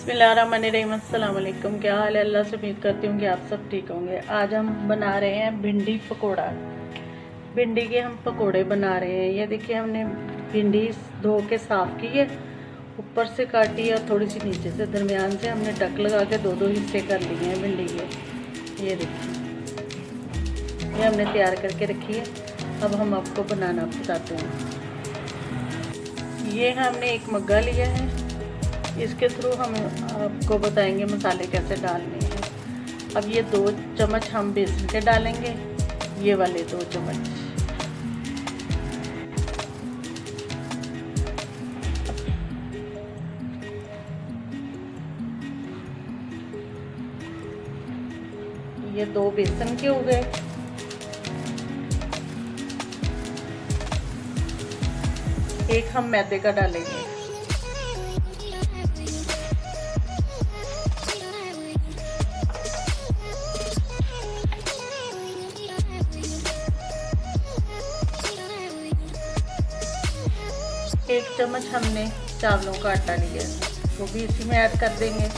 बिस्मिल्लाहिर्रहमानिर्रहीम। अस्सलाम वालेकुम। क्या हाल है? अल्लाह से उम्मीद करती हूँ कि आप सब ठीक होंगे। आज हम बना रहे हैं भिंडी पकोड़ा। भिंडी के हम पकोड़े बना रहे हैं। ये देखिए, हमने भिंडी धो के साफ़ की है, ऊपर से काटी है और थोड़ी सी नीचे से, दरमियान से हमने टक लगा के दो हिस्से कर लिए हैं भिंडी के। ये देखिए, ये हमने तैयार करके रखी है। अब हम आपको बनाना बताते हैं। ये हमने एक मग्गा लिया है, इसके थ्रू हम आपको बताएंगे मसाले कैसे डालने हैं। अब ये 2 चम्मच हम बेसन के डालेंगे, ये वाले 2 चम्मच। ये 2 बेसन के हो गए। एक हम मैदे का डालेंगे। एक चम्मच हमने चावलों का आटा लिया, वो भी इसी में ऐड कर देंगे।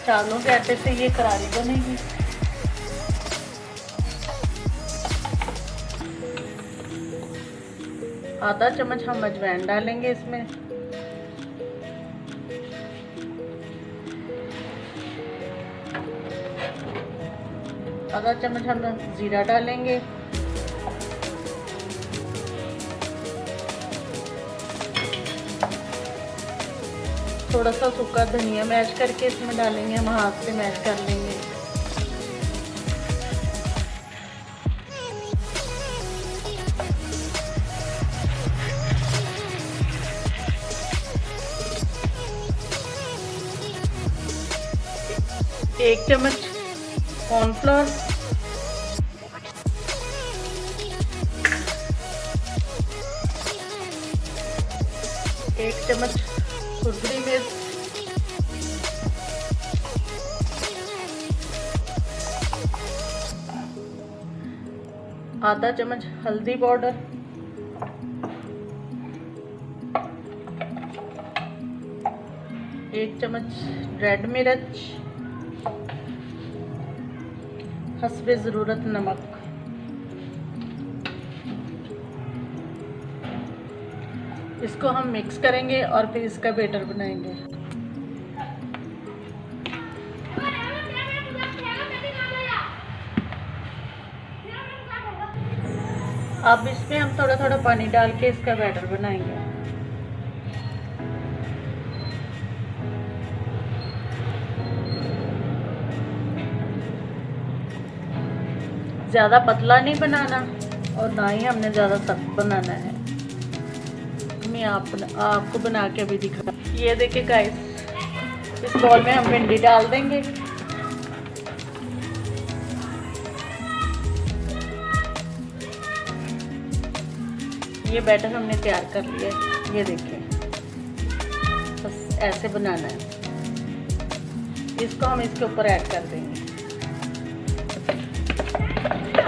चावलों के आटे से ये करारी बनेगी। आधा चम्मच हम अजवाइन डालेंगे इसमें। आधा चम्मच हम जीरा डालेंगे। थोड़ा सा सूखा धनिया मैश करके इसमें डालेंगे, हम हाथ से मैश कर लेंगे। एक चम्मच कॉर्नफ्लोर, एक चम्मच कुटी मिर्च, आधा चम्मच हल्दी पाउडर, एक चम्मच रेड मिर्च, हस्बे ज़रूरत नमक। इसको हम मिक्स करेंगे और फिर इसका बैटर बनाएंगे। अब इसमें हम थोड़ा थोड़ा पानी डाल के इसका बैटर बनाएंगे। ज़्यादा पतला नहीं बनाना और ना ही हमने ज़्यादा सख्त बनाना है। मैं आपको बना के अभी दिखा। ये देखिए गाइस, इस बॉल में हम भिंडी डाल देंगे। ये बैटर हमने तैयार कर लिया है। ये देखिए, बस ऐसे बनाना है। इसको हम इसके ऊपर ऐड कर देंगे।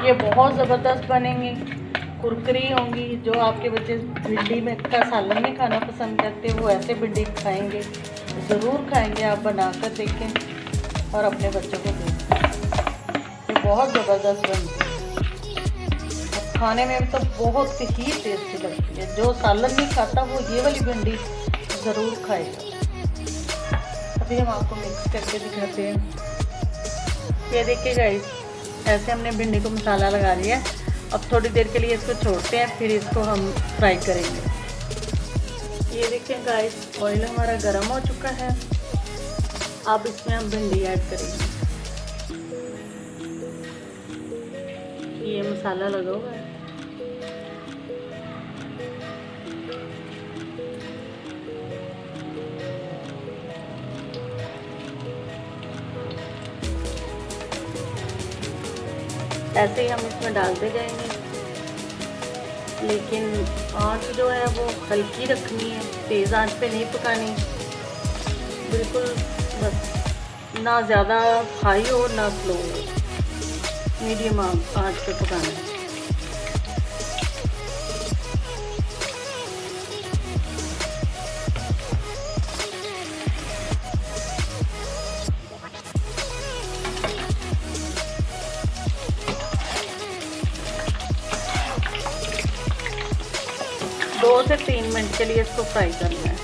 ये बहुत ज़बरदस्त बनेंगी, कुरकुरी होंगी। जो आपके बच्चे भिंडी में का सालन में खाना पसंद करते हैं, वो ऐसे भिंडी खाएंगे, ज़रूर खाएंगे। आप बनाकर देखें और अपने बच्चों को दें। ये बहुत ज़बरदस्त बनती है, खाने में तो बहुत ही टेस्टी लगती है। जो सालन नहीं खाता वो ये वाली भिंडी ज़रूर खाएगा। अभी हम आपको मिक्स करके दिखाते हैं। ये देखिए गाइस, ऐसे हमने भिंडी को मसाला लगा लिया। अब थोड़ी देर के लिए इसको छोड़ते हैं, फिर इसको हम फ्राई करेंगे। ये देखिए गाइस, ऑयल हमारा गर्म हो चुका है। अब इसमें हम भिंडी ऐड करेंगे। ये मसाला लगा हुआ है। ऐसे ही हम इसमें डालते जाएंगे, लेकिन आंच जो है वो हल्की रखनी है, तेज़ आंच पे नहीं पकानी। बिल्कुल बस ना ज़्यादा हाई हो ना स्लो हो, मीडियम आंच पे पकाना है। 2 से 3 मिनट के लिए इसको फ्राई करना है।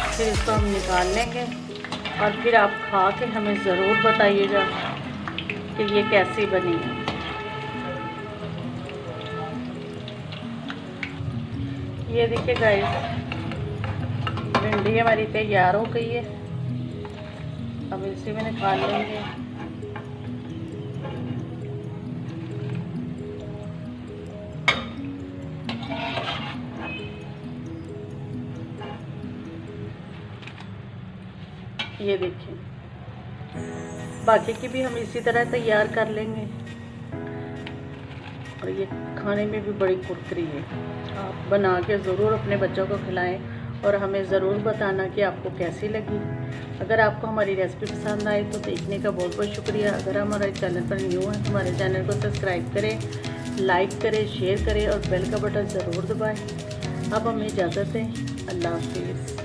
फिर इसको हम निकाल लेंगे और फिर आप खा के हमें ज़रूर बताइएगा कि ये कैसी बनी है। ये देखिए गाइस, भिंडी हमारी तैयार हो गई है। अब इसी में निकाल लेंगे। ये देखिए, बाकी की भी हम इसी तरह तैयार कर लेंगे। और ये खाने में भी बड़ी कुरकुरी है। आप बना के ज़रूर अपने बच्चों को खिलाएं और हमें ज़रूर बताना कि आपको कैसी लगी। अगर आपको हमारी रेसिपी पसंद आए तो देखने का बहुत बहुत शुक्रिया। अगर हमारे चैनल पर न्यू है तो हमारे चैनल को सब्सक्राइब करें, लाइक करें, शेयर करें और बेल का बटन ज़रूर दबाएं। अब हमें इजाज़त दें। अल्लाह हाफिज़।